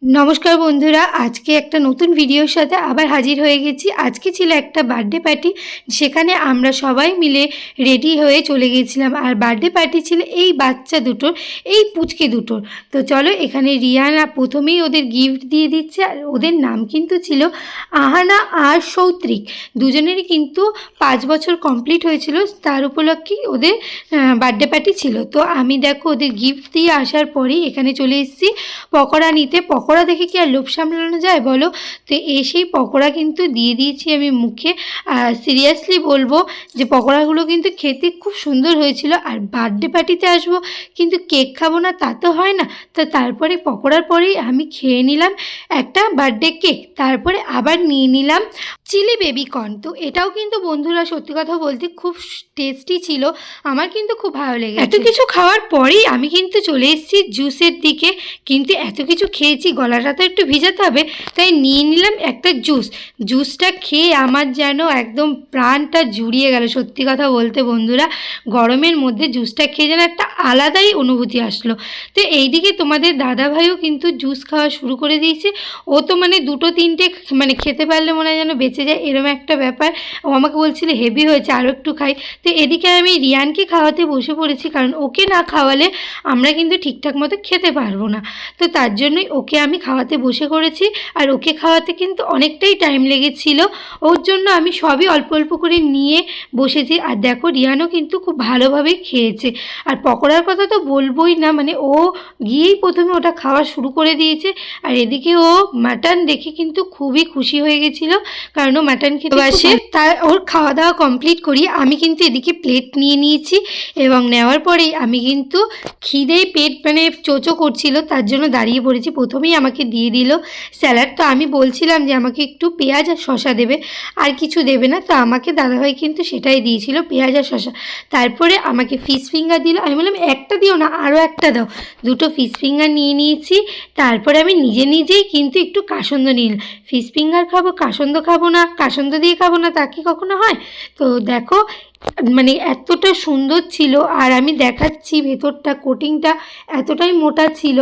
নমস্কার বন্ধুরা, আজকে একটা নতুন ভিডিওর সাথে আবার হাজির হয়ে গেছি। আজকে ছিল একটা বার্থডে পার্টি, সেখানে আমরা সবাই মিলে রেডি হয়ে চলে গিয়েছিলাম। আর বার্থডে পার্টি ছিল এই বাচ্চা দুটোর, এই পুচকে দুটোর। তো চলো, এখানে রিয়ানা প্রথমেই ওদের গিফট দিয়ে দিচ্ছে। আর ওদের নাম কিন্তু ছিল আহানা আর সৌত্রিক। দুজনেরই কিন্তু 5 বছর কমপ্লিট হয়েছিল, তার উপলক্ষেই ওদের বার্থডে পার্টি ছিল। তো আমি দেখো ওদের গিফট দিয়ে আসার পরেই এখানে চলে এসেছি পকোড়া নিতে। পকোড়া দেখে কি আর লোভ সামলানো যায় বলো? তো এসেই পকোড়া কিন্তু দিয়ে দিয়েছি আমি মুখে। আর সিরিয়াসলি বলবো যে পকোড়াগুলো কিন্তু খেতে খুব সুন্দর হয়েছিল। আর বার্থডে পার্টিতে আসবো কিন্তু কেক খাবো না তা তো হয় না। তো তারপরে পকোড়ার পরেই আমি খেয়ে নিলাম একটা বার্থডে কেক। তারপরে আবার নিয়ে নিলাম চিলি বেবিকর্ন। তো এটাও কিন্তু বন্ধুরা সত্যি কথা বলতে খুব টেস্টি ছিল, আমার কিন্তু খুব ভালো লেগেছে। এত কিছু খাওয়ার পরেই আমি কিন্তু চলে এসেছি জুসের দিকে। কিন্তু এত কিছু খেয়েছি, গলাটা তো একটু ভিজাতে হবে, তাই নিয়ে নিলাম একটা জুসটা খেয়ে আমার যেন একদম প্রাণটা জুড়িয়ে গেল। সত্যি কথা বলতে বন্ধুরা, গরমের মধ্যে জুসটা খেয়ে যেন একটা আলাদাই অনুভূতি আসলো। তো এইদিকে তোমাদের দাদাভাইও কিন্তু জুস খাওয়া শুরু করে দিয়েছে। ও তো মানে 2-3টে মানে খেতে পারলে মনে হয় যেন বেঁচে যায়, এরম একটা ব্যাপার। ও আমাকে বলছিল হেভি হয়েছে, আরও একটু খাই। তো এদিকে আমি রিয়ানকে খাওয়াতে বসে পড়েছি, কারণ ওকে না খাওয়ালে আমরা কিন্তু ঠিকঠাক মতো খেতে পারবো না। তো তার জন্যই ওকে আমি খাওয়াতে বসে করেছি। আর ওকে খাওয়াতে কিন্তু অনেকটাই টাইম লেগেছিল, ওর জন্য আমি সবই অল্প অল্প করে নিয়ে বসেছি। আর দেখো রিয়ানও কিন্তু খুব ভালোভাবে খেয়েছে। আর পকোড়ার কথা তো বলবোই না, মানে ও গিয়েই প্রথমে ওটা খাওয়া শুরু করে দিয়েছে। আর এদিকে ও মাটন দেখে কিন্তু খুবই খুশি হয়ে গেছিলো, কারণ ও মাটন খেতে বাসে। তার ওর খাওয়া দাওয়া কমপ্লিট করি আমি কিন্তু এদিকে প্লেট নিয়ে নিয়েছি। এবং নেওয়ার পরেই আমি কিন্তু খিদেই পেট মানে চোচো করছিল, তার জন্য দাঁড়িয়ে পড়েছি। প্রথমেই আমাকে দিয়ে দিল স্যালাড। তো আমি বলছিলাম যে আমাকে একটু পেঁয়াজ আর শসা দেবে, আর কিছু দেবে না। তো আমাকে দাদাভাই কিন্তু সেটাই দিয়েছিল, পেঁয়াজ আর শসা। তারপরে আমাকে ফিশ ফিঙ্গার দিল। আমি বললাম একটা দিও না, আরও একটা দাও। 2টো ফিশ ফিঙ্গার নিয়ে নিয়েছি। তারপরে আমি নিজেই কিন্তু একটু কাসন্দ নিলাম। ফিশ ফিঙ্গার খাবো, কাসন্দ খাবো না? কাসন্দ দিয়ে খাবো না তা কি কখনো হয়? তো দেখো মানে এতটা সুন্দর ছিল। আর আমি দেখাচ্ছি ভেতরটা, কোটিংটা এতটাই মোটা ছিল।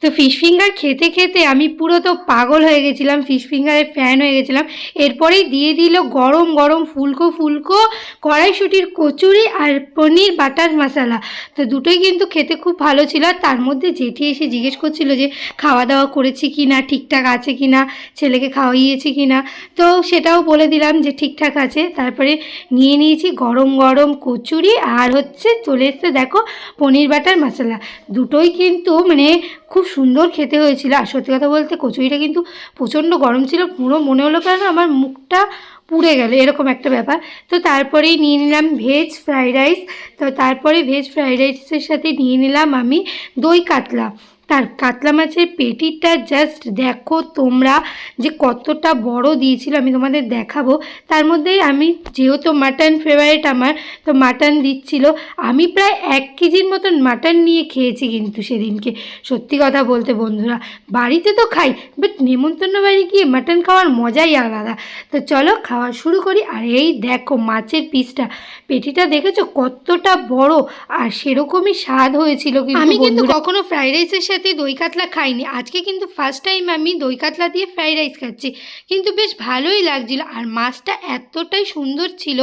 তো ফিশ ফিঙ্গার খেতে খেতে আমি পুরো তো পাগল হয়ে গেছিলাম, ফিশ ফিঙ্গারের ফ্যান হয়ে গেছিলাম। এরপরেই দিয়ে দিল গরম গরম ফুলকো ফুলকো কড়াইশুঁটির কচুরি আর পনির বাটার মশলা। তো দুটোই কিন্তু খেতে খুব ভালো ছিল। আর তার মধ্যে জেঠি এসে জিজ্ঞেস করছিল যে খাওয়া দাওয়া করেছি কি না, ঠিকঠাক আছে কি না, ছেলেকে খাওয়াইয়েছি কি না। তো সেটাও বলে দিলাম যে ঠিকঠাক আছে। তারপরে নিয়ে নিয়েছি গরম গরম কচুরি, আর হচ্ছে চলে এসছে দেখো পনির বাটার মশলা। দুটোই কিন্তু মানে খুব সুন্দর খেতে হয়েছিল। আর সত্যি কথা বলতে কচুরিটা কিন্তু প্রচণ্ড গরম ছিল, পুরো মনে হলো কেন আমার মুখটা পুড়ে গেল, এরকম একটা ব্যাপার। তো তারপরেই নিয়ে নিলাম ভেজ ফ্রাইড রাইস। তো তারপরে ভেজ ফ্রাইড রাইসের সাথে নিয়ে নিলাম আমি দই কাতলা। তার কাতলা মাছের পেটিটা জাস্ট দেখো তোমরা যে কতটা বড় দিয়েছিল, আমি তোমাদের দেখাবো। তার মধ্যেই আমি যেহেতু মাটন ফেভারিট আমার, তো মাটন দিচ্ছিল। আমি প্রায় 1 কেজির মতন মাটন নিয়ে খেয়েছি কিন্তু সেদিনকে। সত্যি কথা বলতে বন্ধুরা, বাড়িতে তো খাই, বাট নেমন্তন্ন বাড়ি গিয়ে মাটন খাওয়ার মজাই আলাদা। তো চলো খাওয়া শুরু করি। আর এই দেখো মাছের পিসটা, পেটিটা দেখেছো কতটা বড়, আর সেরকমই স্বাদ হয়েছিল। আমি কিন্তু কখনো ফ্রাইড রাইসের সাথে দই কাতলা খাইনি, আজকে কিন্তু ফার্স্ট টাইম আমি দই কাতলা দিয়ে ফ্রাইড রাইস খাচ্ছি, কিন্তু বেশ ভালোই লাগছিল। আর মাছটা এতটাই সুন্দর ছিল,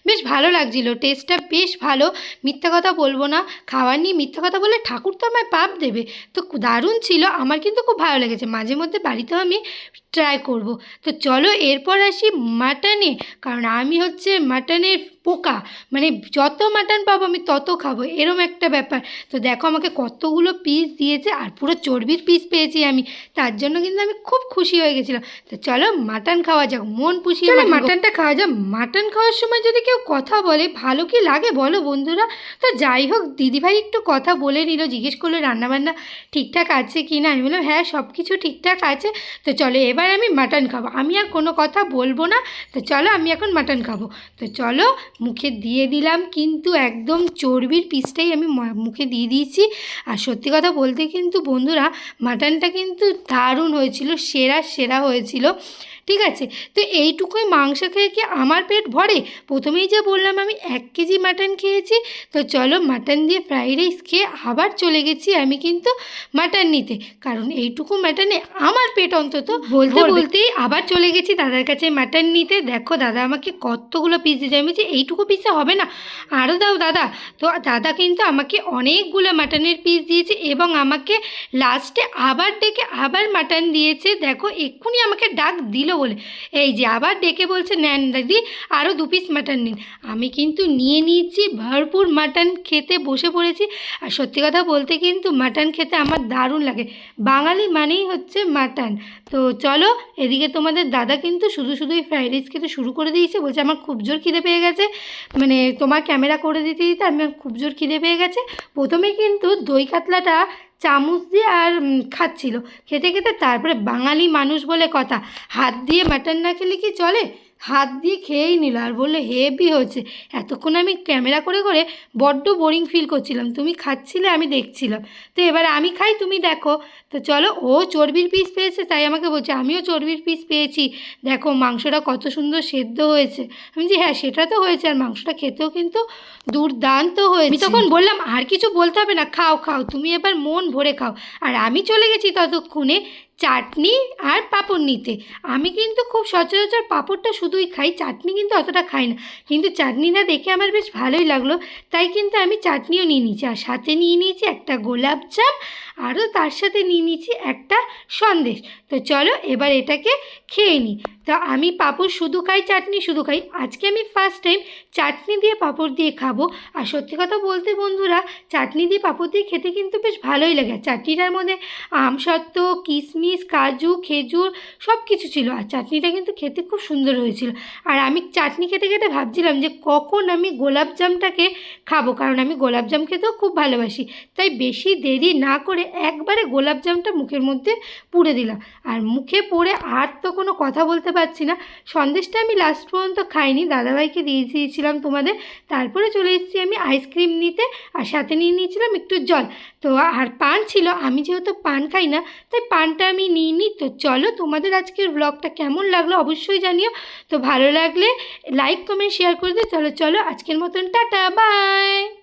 বেশ ভালো লাগছিল, টেস্টটা বেশ ভালো। মিথ্যা কথা বলবো না, খাওয়ার নিয়ে মিথ্যা কথা বলে ঠাকুর তো আমায় পাপ দেবে। তো দারুণ ছিল, আমার কিন্তু খুব ভালো লেগেছে। মাঝে মধ্যে বাড়িতেও আমি ট্রাই করব। তো চলো এরপর আসি মাটনে, কারণ আমি হচ্ছে মাটনের পোকা, মানে যত মাটন পাবো আমি তত খাবো, এরম একটা ব্যাপার। তো দেখো আমাকে কতগুলো পিস দিয়েছে, আর পুরো চর্বির পিস পেয়েছি আমি, তার জন্য কিন্তু আমি খুব খুশি হয়ে গেছিলাম। তো চলো মাটন খাওয়া যাক, মন পুষিয়ে মাটনটা খাওয়া যাক। মাটন খাওয়ার সময় যদি কেউ কথা বলে ভালো কি লাগে বলো বন্ধুরা? তো যাই হোক, দিদিভাই একটু কথা বলে নিল, জিজ্ঞেস করলো রান্নাবান্না ঠিকঠাক আছে কি না। আমি বললাম হ্যাঁ সব কিছু ঠিকঠাক আছে। তো চলো এবার আমি মাটন খাবো, আমি আর কোনো কথা বলবো না। তো চলো আমি এখন মাটন খাবো। তো চলো মুখে দিয়ে দিলাম কিন্তু একদম চর্বির পিসটাই আমি মুখে দিয়ে দিয়েছি। আর সত্যি কথা বলতে কিন্তু বন্ধুরা মাটনটা কিন্তু দারুণ হয়েছিল, সেরা হয়েছিল। ঠিক আছে। তো এইটুকুই মাংস খেয়ে কি আমার পেট ভরে? প্রথমেই যে বললাম আমি 1 কেজি মাটন খেয়েছি। তো চলো মাটন দিয়ে ফ্রাইড রাইস খেয়ে আবার চলে গেছি আমি কিন্তু মাটন নিতে, কারণ এইটুকু মাটনে আমার পেট অন্তত বলতে বলতেই আবার চলে গেছি দাদার কাছে মাটন নিতে। দেখো দাদা আমাকে কতগুলো পিস দিয়েছে, আমি বলছি এইটুকু পিসে হবে না, আরও দাও দাদা। তো দাদা কিন্তু আমাকে অনেকগুলো মাটনের পিস দিয়েছে এবং আমাকে লাস্টে আবার ডেকে আবার মাটন দিয়েছে। দেখো এক্ষুনি আমাকে ডাক দিল বলে এই যে আবার ডেকে বলছে নেন দাদি আরও 2 পিস মাটন নিন। আমি কিন্তু নিয়ে নিয়েছি, ভরপুর মাটন খেতে বসে পড়েছি। আর সত্যি কথা বলতে কিন্তু মাটন খেতে আমার দারুণ লাগে, বাঙালি মানেই হচ্ছে মাটন। তো চলো এদিকে তোমাদের দাদা কিন্তু শুধুই ফ্রাইড রাইস খেতে শুরু করে দিয়েছে, বলছে আমার খুব জোর খিদে পেয়ে গেছে, মানে তোমার ক্যামেরা করে দিতে দিতে আমার খুব জোর খিদে পেয়ে গেছে। প্রথমে কিন্তু দই কাতলাটা চামচ দিয়ে আর খাচ্ছিল, খেতে খেতে তারপরে বাঙালি মানুষ বলে কথা, হাত দিয়ে মাটন না খেলে কি চলে, হাত দিয়ে খেয়েই নিল আর বললো হেভি হয়েছে। এতক্ষণ আমি ক্যামেরা করে করে বড্ড বোরিং ফিল করছিলাম, তুমি খাচ্ছিলে আমি দেখছিলাম, তো এবার আমি খাই তুমি দেখো। তো চলো ও চর্বির পিস পেয়েছে তাই আমাকে বলছে আমিও চর্বির পিস পেয়েছি, দেখো মাংসটা কত সুন্দর সেদ্ধ হয়েছে। আমি যে হ্যাঁ সেটা তো হয়েছে, আর মাংসটা খেতেও কিন্তু দুর্দান্ত হয়েছে। আমি তখন বললাম আর কিছু বলতে হবে না, খাও খাও তুমি এবার মন ভরে খাও। আর আমি চলে গেছি ততক্ষণে চাটনি আর পাঁপড় নিতে। আমি কিন্তু খুব সচরাচর পাঁপড়টা শুধুই খাই, চাটনি কিন্তু অতটা খাই না, কিন্তু চাটনিটা দেখে আমার বেশ ভালোই লাগলো তাই কিন্তু আমি চাটনিও নিয়ে নিয়েছি, আর সাথে নিয়ে নিয়েছি একটা গোলাপজাম, আরও তার সাথে নিয়ে নিয়েছি একটা সন্দেশ। তো চলো এবার এটাকে খেয়ে নিই। তো আমি পাঁপড় শুধু খাই, চাটনি শুধু খাই, আজকে আমি ফার্স্ট টাইম চাটনি দিয়ে পাঁপড় দিয়ে খাবো। আর সত্যি কথা বলতে বন্ধুরা চাটনি দিয়ে পাঁপড় দিয়ে খেতে কিন্তু বেশ ভালোই লাগে। চাটনিটার মধ্যে আমসত্ত্ব, কিশমিশ, কাজু, খেজুর সব কিছু ছিল, আর চাটনিটা কিন্তু খেতে খুব সুন্দর হয়েছিল। আর আমি চাটনি খেতে খেতে ভাবছিলাম যে কখন আমি গোলাপজামটাকে খাবো, কারণ আমি গোলাপজাম খেতেও খুব ভালোবাসি, তাই বেশি দেরি না করে একবারে গোলাপজামটা মুখের মধ্যে পুরে দিলাম। আর মুখে পড়ে আর তো কোনো কথা বলতে পারছি না। সন্দেশটা আমি লাস্ট পর্যন্ত খাইনি, দাদাভাইকে দিয়ে দিয়েছিলাম তোমাদের, তারপরে চলে এসেছি আমি আইসক্রিম নিতে, আর সাথে নিয়ে নিয়েছিলাম একটু জল। তো আর পান ছিল, আমি যেহেতু পান খাই না তাই পানটা আমি নিইনি। তো চলো তোমাদের আজকের ব্লগটা কেমন লাগলো অবশ্যই জানিও, তো ভালো লাগলে লাইক কমেন্ট শেয়ার করে দিও। চলো চলো আজকের মতন টাটা বাই।